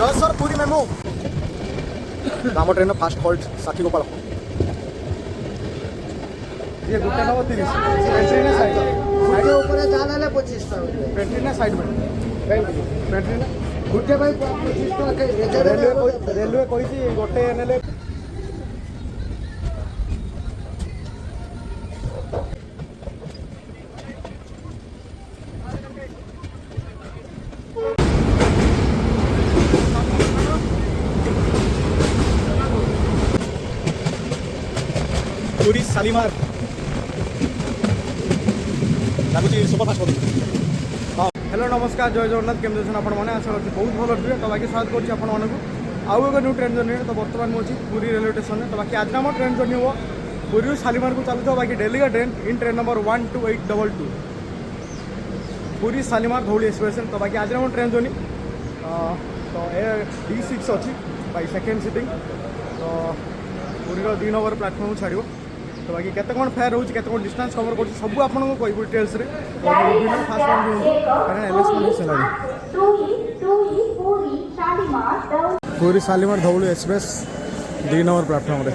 Sir Puri MEMU राम train fast halt Sakshi Gopal ये गुट्टा नंबर 30 पेंट्री ने साइड गुट्टे ऊपर जाना ले 25 टका पेंट्री ने साइड में पेंट्री ने गुट्टे भाई 25 टका रेलवे कही गोटे ने पूरी शालीमार लगुच सुपरफास्ट हाँ हेलो नमस्कार जय जगन्नाथ केमती अच्छे आपण मैंने आशा करती बहुत भल थे तो बाकी स्वागत करुँच आउ एक न्यू ट्रेन जर्नी तो बर्तमान मुझे पूरी रेलवे स्टेशन तो बाकी आज आम ट्रेन जर्नी हो पूरी शालीमार को चलता बाकी डेली का ट्रेन इन ट्रेन नंबर 12822 पूरी शालीमार धौली एक्सप्रेस तो बाकी आज आम ट्रेन जर्नी तो ये D6 अच्छी बाई सेकेंड सीटिंग तो पूरी 2 नंबर प्लाटफर्म छाड़ तो बाकी केते कौन फेयर होची केते कौन डिस्टेंस कवर करछि सब आपन को कोई डिटेल्स रे विभिन्न फास्ट वन जो कारण एलएसमेंट हो सला पूरी Shalimar Dhauli express 2 number platform रे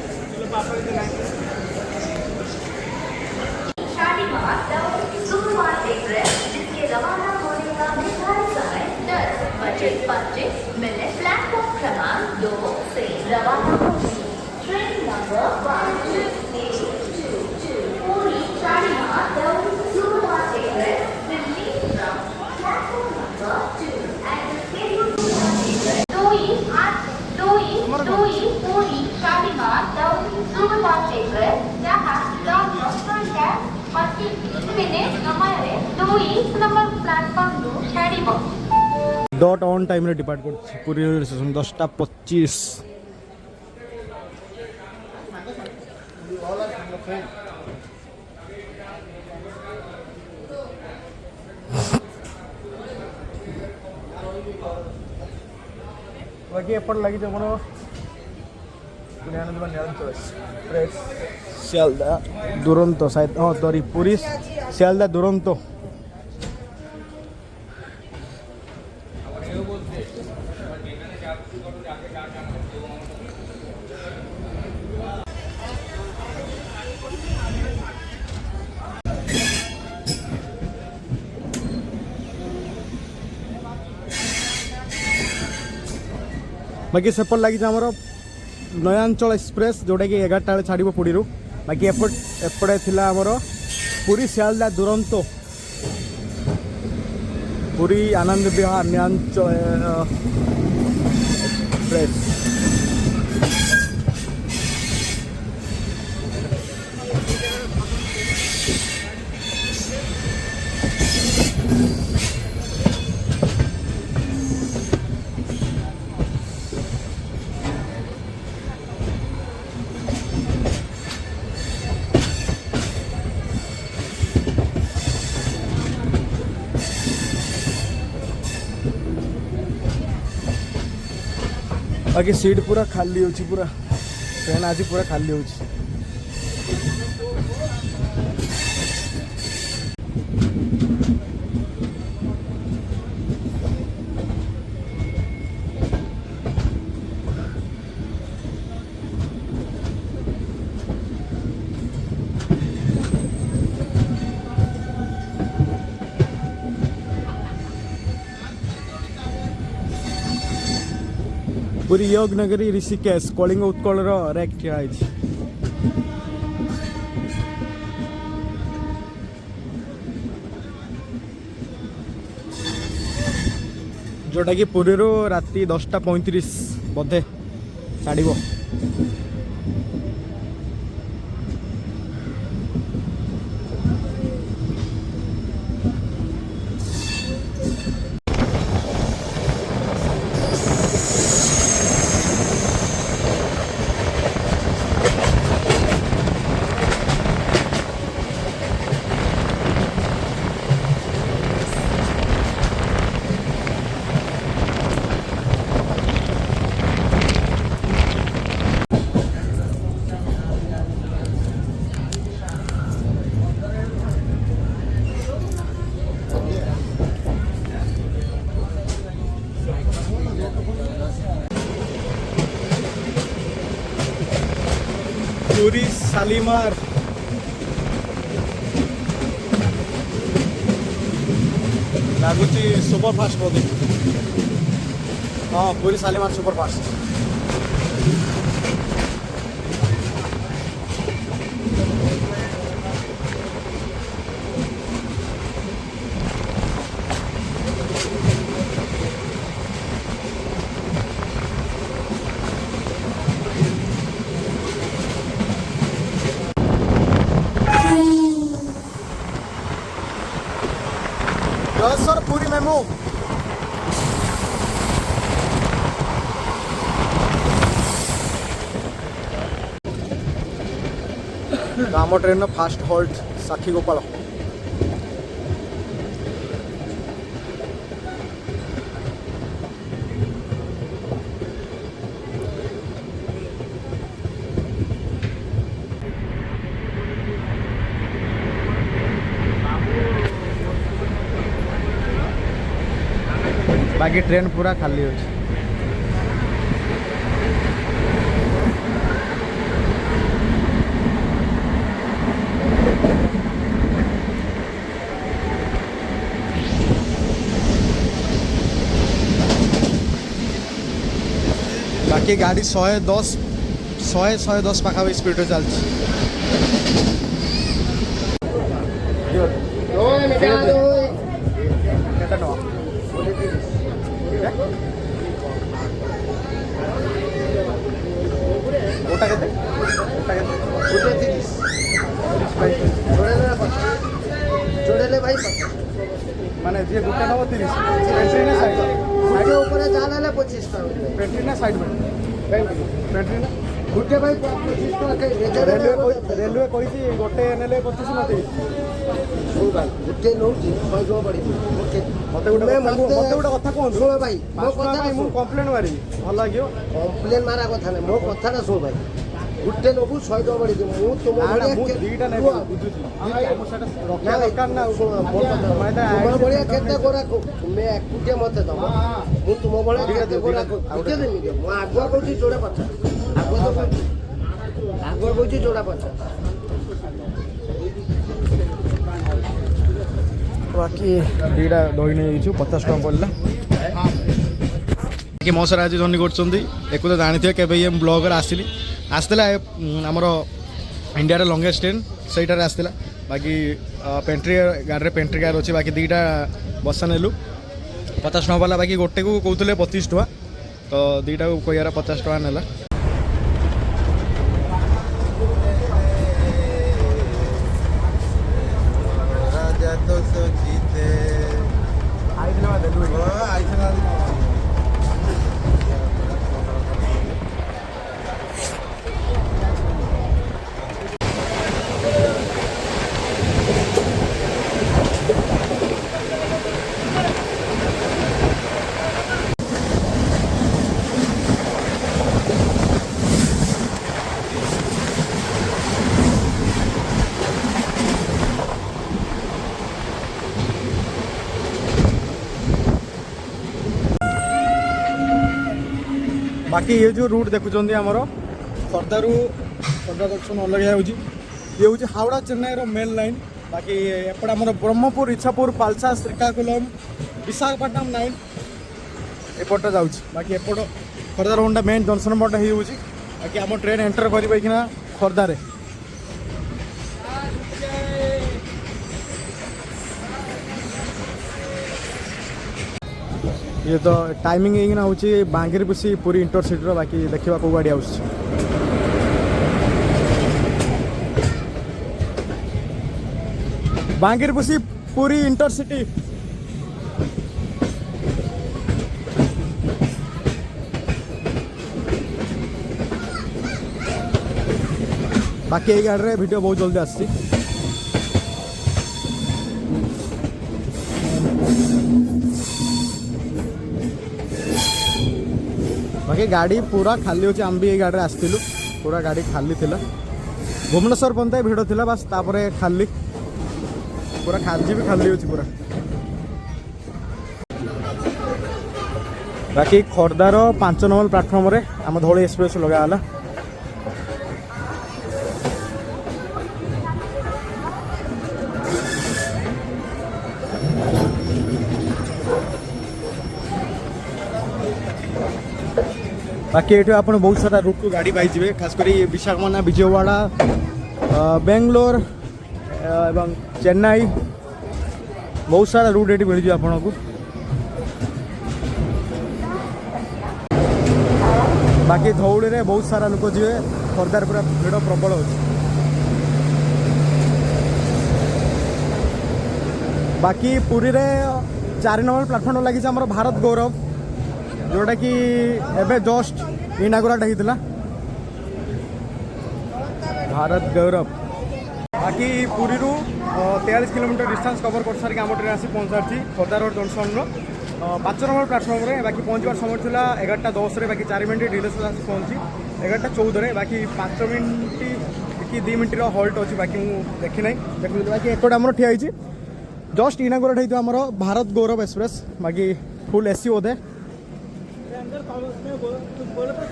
शालीमार धौली सुपरफास्ट एक्सप्रेस जिसके रवाना होने का निर्धारित समय 10:25 मिनट प्लेटफॉर्म क्रमांक 2 से रवाना होगी train number 122 Puri Shalimar Dhauli superfast express Delhi from platform number 2 at the scheduled Puri Shalimar Dhauli superfast express जहां लॉन्ग 25 मिनट समय 2 नंबर प्लेटफॉर्म छाड़िबो डॉट ऑन टाइम रे डिपार्ट कर पूरी रेलवे स्टेशन 10:25 बाकी एपट लगी जो मोर सियालदा दुरंतो शायद हाँ सॉरी पूरी सियालदा दुरंतो बाकी सेपट लगी आमर नयांचल एक्सप्रेस जोटा कि 11टा बेले छाड़ पुरी बाकी एपटे थिला आमर पूरी सियालदा दुरंतो पूरी आनंद विहार नयांचल एक्सप्रेस बाकी सीट पूरा खाली होची पूरा ट्रेन आज पूरा खाली होची पूरी योग नगरी ऋषिकेश कलिंग उत्कल रैक ठिया जोटा कि पुरी राति 10:35 बोधे छाड़ पुरी शालीमार लगुच सुपरफास्ट बोधे हाँ Puri Shalimar superfast sir Puri memo आम train fast halt Sakshi Gopal बाकी ट्रेन पूरा खाली हो बाकी गाड़ी 110 पाखापाखि स्पीड चलती ওটা কেতে जोड़े जोड़े भाई মানে যে গোটা নেব 30 পেন্ট্রি না সাইড गुटे ऊपर जाल 25 टा पेंट्री ना साइड में पेंट्री ना गुटे भाई 25 टा के रेलवे कही गोटे नेले 25 मते गुटे नौ जो पड़ी मते गोटे कथा कहूँ शुण भाई मो कथा मु कंप्लेन मारी भल लगे कंप्लेन मारा कथा नहीं मो कथा शुण भाई गुटे नबू 100 टका पड़ी मु तुम दीटा नहीं बुझुची रखा दरकार ना तुम बढ़िया केते गोरा तुम्हें एकुटे मते दम मु तुम बढ़िया केते गोरा केते देमी मु आगुआ कहूची जोड़ा 50 आगुआ कहूची जोड़ा 50 बाकी दीटा दही नहीं 50 टका पड़ला कि मो सर आज जर्नी कर एक तो जानी थे के ये ब्लॉगर आसली आसला आमर इंडिया लंगेस्ट ट्रेन सहीटार आसला बाकी पेंट्री गाड़ी पेंट्री कार अच्छी बाकी दीटा बसा नेलु 50 टका वाला बाकी गोटे को कहते 25 टका तो दीटा को कहियार 50 टका नेला बाकी ये जो रूट देखुं आमर खर्दारू खर्दा जंक्शन अलग ये हूँ हावड़ा चेन्नई मेन लाइन बाकी एपटे आम ब्रह्मपुर इच्छापुर पालसा श्रीकाकुलम विशाखापट्टनम लाइन एपटे जाऊँ बाकी एपट खर्दार होंडा मेन जंक्शन पटे हो बाकी आम ट्रेन एंटर करना खर्दारे ये तो टाइमिंग यही हूँ बांगीरपुसी पुरी इंटरसिटी बाकी देखा कौ गाड़ी आस बांगीरपुसी पुरी इंटरसिटी बाकी यही गाड़ी रे वीडियो बहुत जल्दी आसी बाकी गाड़ी पूरा खाली होची आम भी ये गाड़ी आसलु पूरा गाड़ी खाली थिला भुवनेश्वर पर्यंत भिड़ थिला बस तापर खाली पूरा खाली भी खाली होची पूरा बाकी खर्दार 5 नंबर प्लाटफर्म रे आम धौली एक्सप्रेस लगाला बाकी ये आप बहुत सारा रूट को गाड़ी पाइबे खासकर विशाखापट्टनम विजयवाड़ा बेंगलोर एवं चेन्नई बहुत सारा रूट ये मिल आपको। बाकी धौड़ी में बहुत सारा लोक जी खोर्धार पूरा भिड़ प्रबल हो। बाकी पुरी रे 4 नंबर प्लाटफर्म लगी भारत गौरव जोटा कि एबे जस्ट इनागुरेट होता भारत गौरव। बाकी पुरी 43 किलोमीटर डिस्टेंस कवर कर सारी आम ट्रेन आसी पहुँच सारी Khordha road junction 5 number platform में। बाकी पहुँचवार समय था 11:10 बाकी 4 मिनट डिले आसी पहुँची 11:14 बाकी 5 मिनट कि 2 मिनट हल्ट अच्छी बाकी मुझे देखी ना देखुँ। बाकी एपटे आम ठिया जस्ट इनागुरेट होता आमर भारत गौरव एक्सप्रेस बाकी फुल एसी बोधे।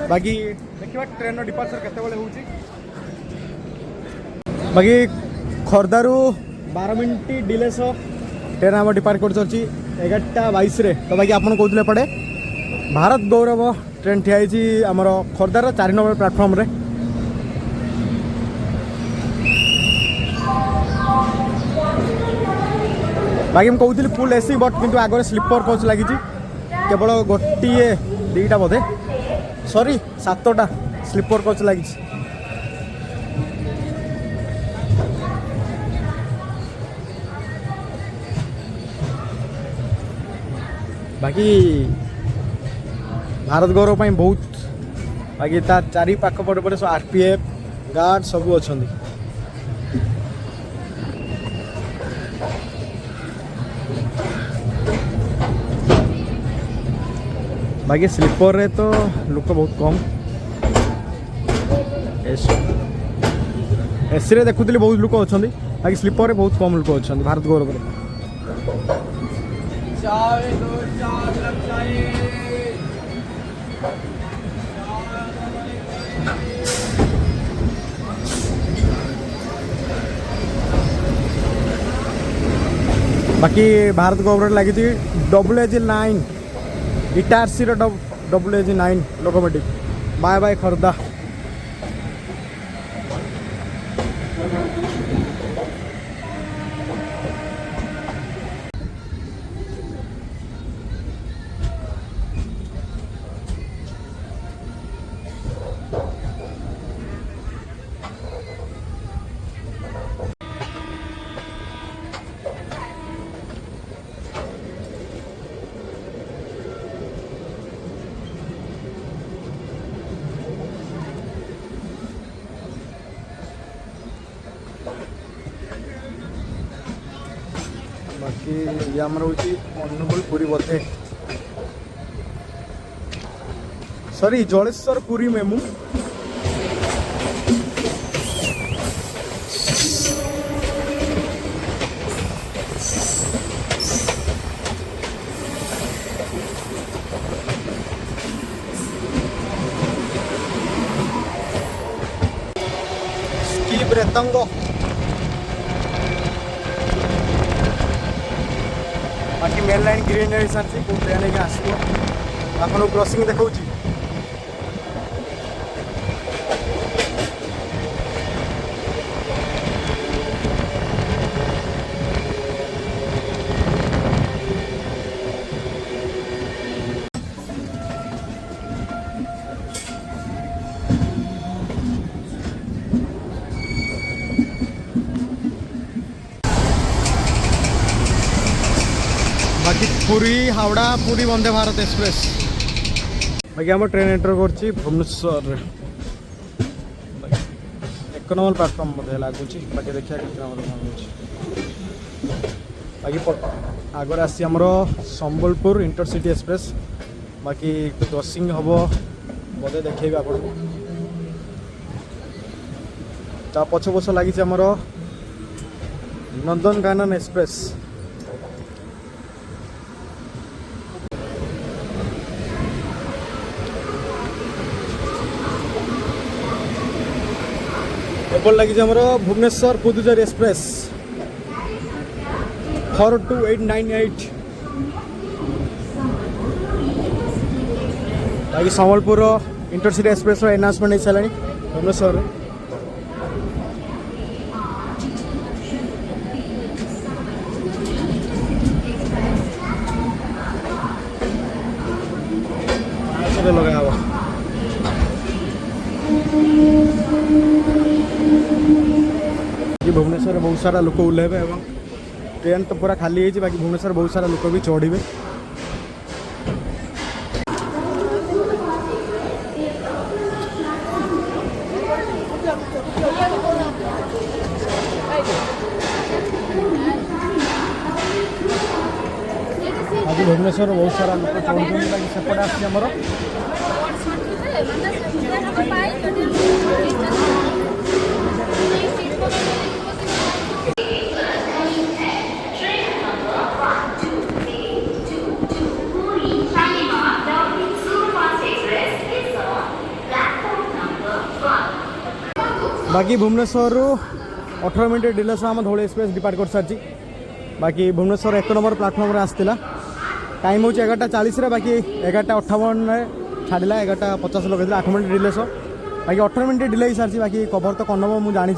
बाकी देखा ट्रेन डिपार्चर केत बाकी खोर्धारू 12 मिनट डिले ट्रेन आम डिपार्ट कर 11:22 तो बाकी आपन कहते पड़े भारत गौरव ट्रेन ठिया आमर खोर्धार 4 नंबर प्लाटफर्म रे। बाकी मैं कहती फुल एसी बट किंतु आगे स्लीपर कोच लगी केवल गोटे 2टा बोधे सॉरी 7टा स्लीपर कोच लगी। बाकी भारत गौरव पर बहुत बाकी तार 4 पाख पटे पटे सब आरपीएफ गार्ड सब अच्छा। बाकी स्लीपर रे तो लोक बहुत कम एसी रे देखुली बहुत लोक अच्छा बाकी स्लीपर रे बहुत कम लोक अच्छा भारत गौरव रे। बाकी भारत गौरव लगी WAG9 इटारसी WAG9 लोकोमोटिव बाय बाय खोर्धा। बाकी ये आमर हूँ अनुगुल पुरी बोधे sorry Jaleswar Puri MEMU. Skip रेतंगो बाकी मेन लाइन ग्रीन सारी कौ ट्रेन आसो आपको क्रॉसिंग देखा। बाकी पुरी हावड़ा पुरी वंदे भारत एक्सप्रेस बाकी आम ट्रेन एंटर कर भुवनेश्वर 1 नंबर प्लाटफर्म बोधे लगुच बाकी देखिए बाकी आगे आसी आमर संबलपुर इंटरसिटी एक्सप्रेस बाकी क्रॉसिंग हम बोधे देखेबी आप पछ पछ लगी आमर नंदनकानन एक्सप्रेस। एपट लगी आमर भुवनेश्वर पुदुचेरी एक्सप्रेस 42898 बाकी संबलपुर इंटरसिटी एक्सप्रेस एनाउंसमेंट हो सारा भुवनेश्वर लगा हुआ भुवनेश्वर बहुत सारा लोक ओह्लैबे एवं ट्रेन तो पूरा खाली है बाकी भुवनेश्वर बहुत सारा लोक भी चढ़े आज भुवनेश्वर बहुत सारा लोक चढ़ुଛନ୍ତି बाकी सेपटे आमर बाकी भुवनेश्वर 18 मिनट डिले सह आम धौली एक्सप्रेस डिपार्ट कर सारी बाकी भुवनेश्वर 1 नंबर प्लाटफर्म आसला टाइम हूँ 11:40 बाकी 11:58 छाड़ा 11:50 लगे 8 मिनट डिले सह बाकी 18 मिनट डिले हो सारी बाकी कभर तो कनब मुझे जानी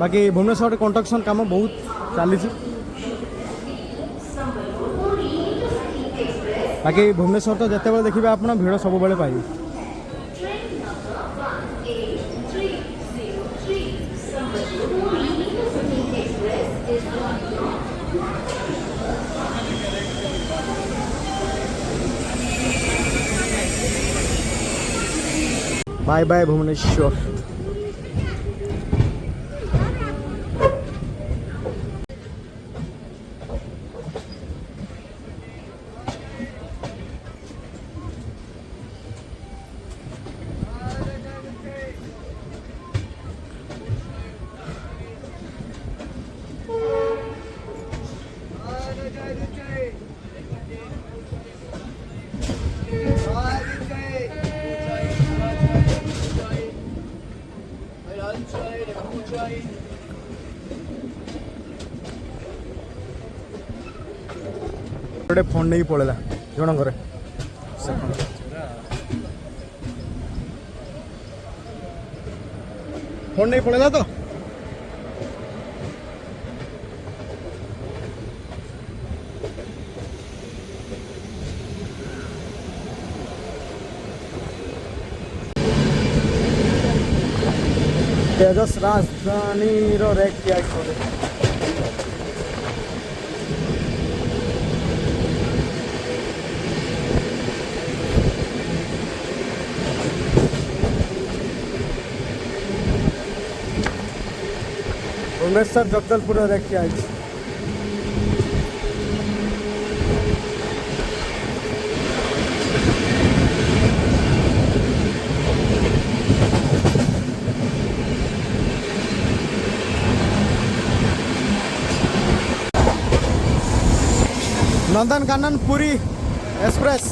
बाकी भुवनेश्वर कंस्ट्रक्शन काम बहुत चली बाकी भुवनेश्वर तो जिते देखिए आप भिड़ सब पाइबे बाय बाय भुवनेश्वर गोटे फोन नहीं पड़ेगा जनकर फोन नहीं पड़ेगा तो तेजस राजधानी रेक किया भुवनेश्वर जगदलपुर रेक किया नंदनकानन पुरी एक्सप्रेस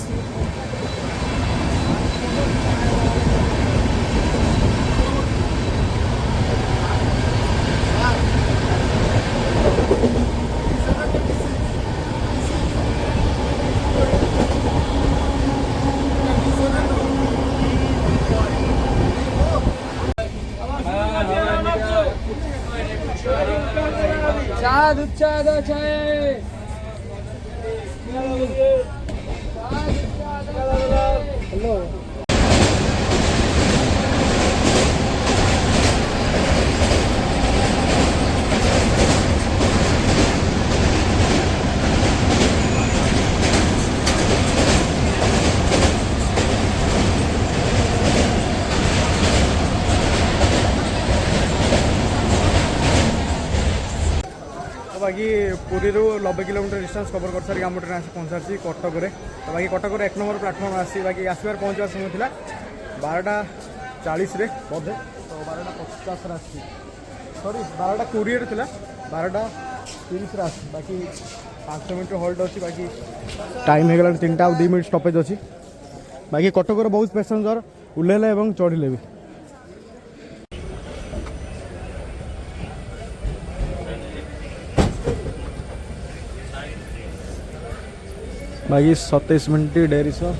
हेलो बाकी पुरी 90 किलोमीटर डिस्टेंस कवर कर सारी आम ट्रेन आसी पहुँच सारी कटक में तो बाकी कटक 1 नंबर प्लाटफर्म आसी बाकी आसबार पहुँचार समय था 12:40 बोधे तो 12:50 आसी सॉरी 12:20 था 12:30 आसी बाकी 5 मिनट हल्ट अच्छी बाकी टाइम हो गला 3टा 2 मिनट स्टपेज अच्छी बाकी कटक बहुत पैसेंजर ओह्लैले और चढ़िले भी बाकी 27 मिनट डेरी सह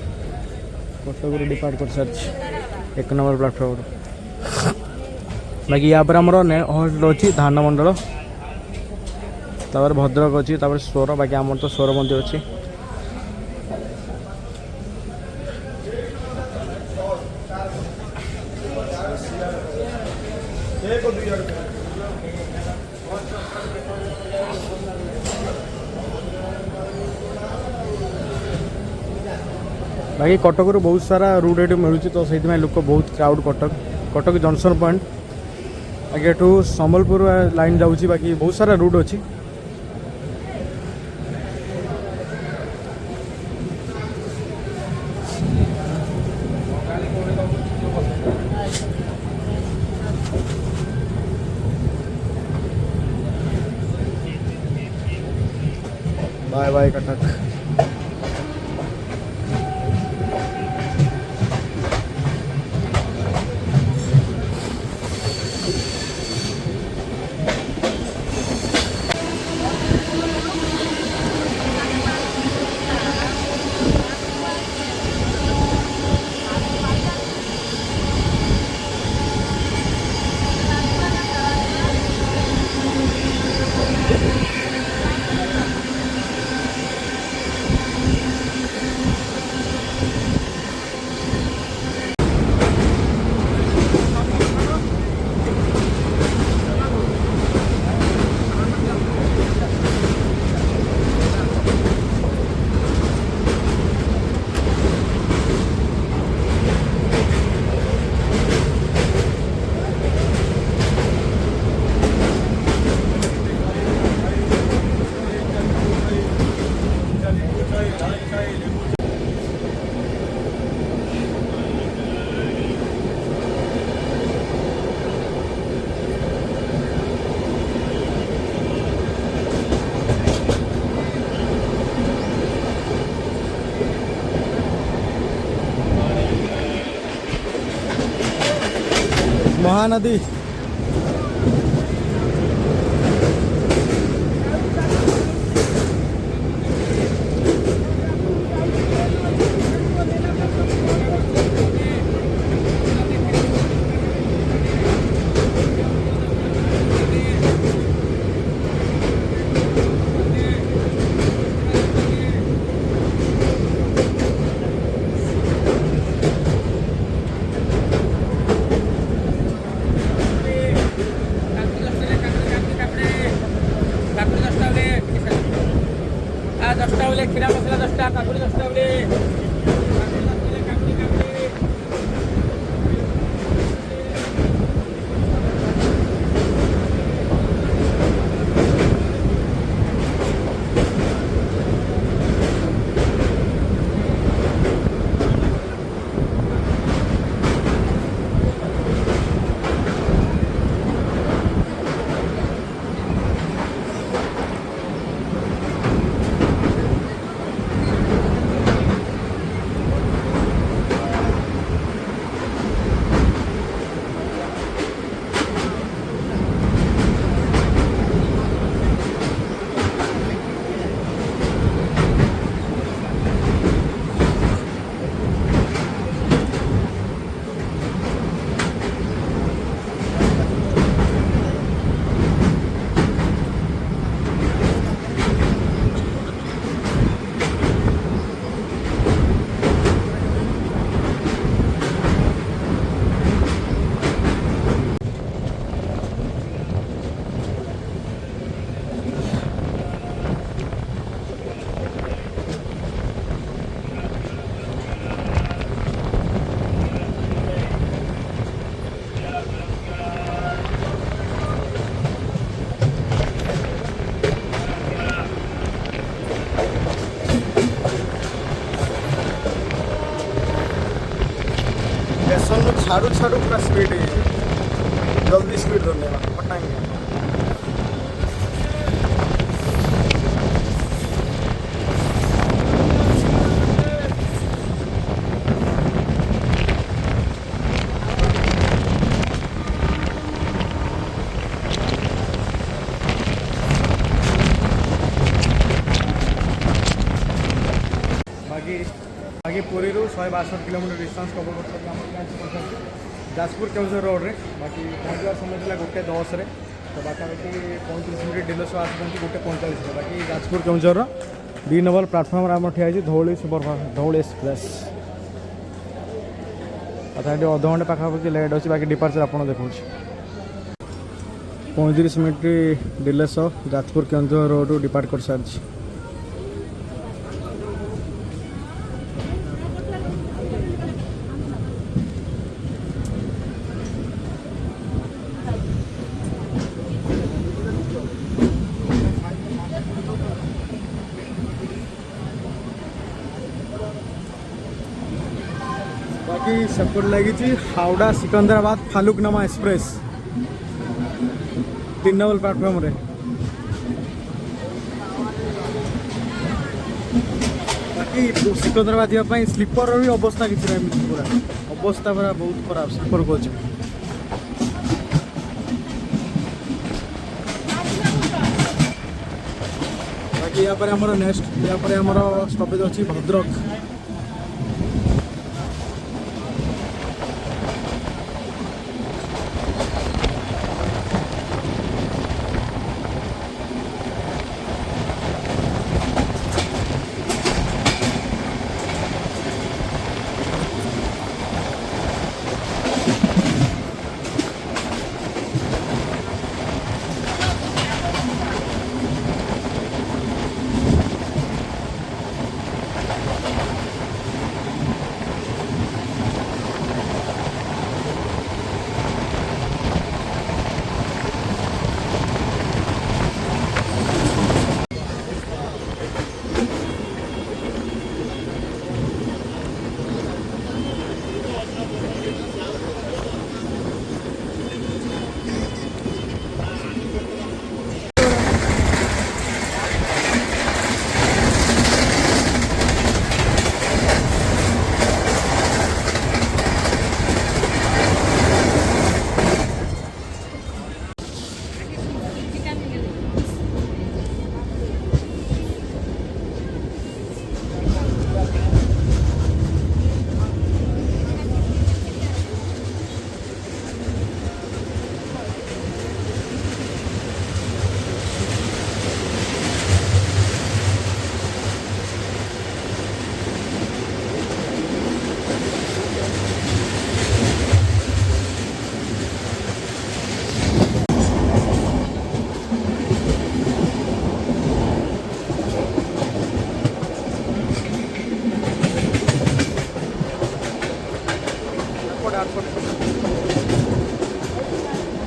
कटक डिपार्ट कर सारी एक नंबर प्लाटफर्म बाकी यहाँ पर आमर हॉस्टल अच्छी धान मंडल भद्रक अच्छी स्वर बाकी आम तो स्वर मंदिर अच्छी बाकी कटक बहुत सारा रूट ये मिलूँ तो से लोक बहुत क्राउड कटक जंक्शन पॉइंट बाकी एठू संबलपुर लाइन जाऊँगी बाकी बहुत सारा रूट अच्छी बाय बाय कटक महानदी छाड़ू छाड़ू पूरा स्पीड है जल्दी स्पीड धरने पटाएंगे बाकी बाकी पुरी 162 किलोमीटर डिस्टेंस कवर कर जाजपुर केउझर रोड रे बाकी पहुँचवा समय था 1:10 तो पाखापाखि 35 मिनट डिले सह आसुँच 1:45 बाकी जाजपुर केउझर 2 नंबर प्लाटफर्म आम ठिया धौली सुपरफास्ट धौली एक्सप्रेस तथा अध घंटे पाखापाखि लेट अच्छी बाकी डिपार्चर आप देखा 35 मिनट डिले सह जाजपुर केउझर रोड डिपार्ट कर सारी बाकी सेपट लगी Howrah Secunderabad Falaknuma express 3 number platform रे बाकी सिकंदराबाद जावाई स्लीपर भी अवस्था किसी पूरा अवस्था पूरा बहुत खराब स्लीपर कोच बाकी या नेक्स्ट या स्टॉपेज अच्छी भद्रक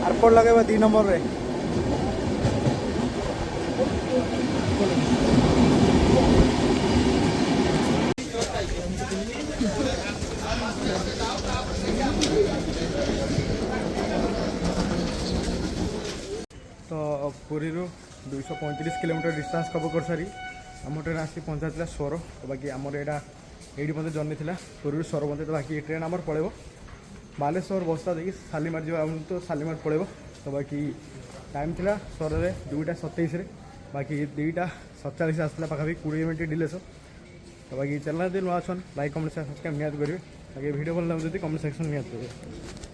एयरपोर्ट लगे 2 नंबर रे तो पुरी 235 किलोमीटर डिस्टेंस कवर कर सारी आम ट्रेन आसी पहुँचा स्वर तो बाकी आमर यहाँ ये मतलब जर्नी थी पुरी स्वर पहुँचे तो बाकी ट्रेन आमर पड़े बालेश्वर बस्ता देखिए शालीमार जा तो शालीमार पड़े तो बाकी टाइम थी स्वर में 2:27 बाकी 2:47 आसला पाखापाखि 20 मिनट डिले तो बाकी चैनल नुआ अच्छन लाइक कमेंट सब्सक्राइब निहाती करेंगे बाकी वीडियो भल लगे कमेंट सेक्शन निहाती करेंगे।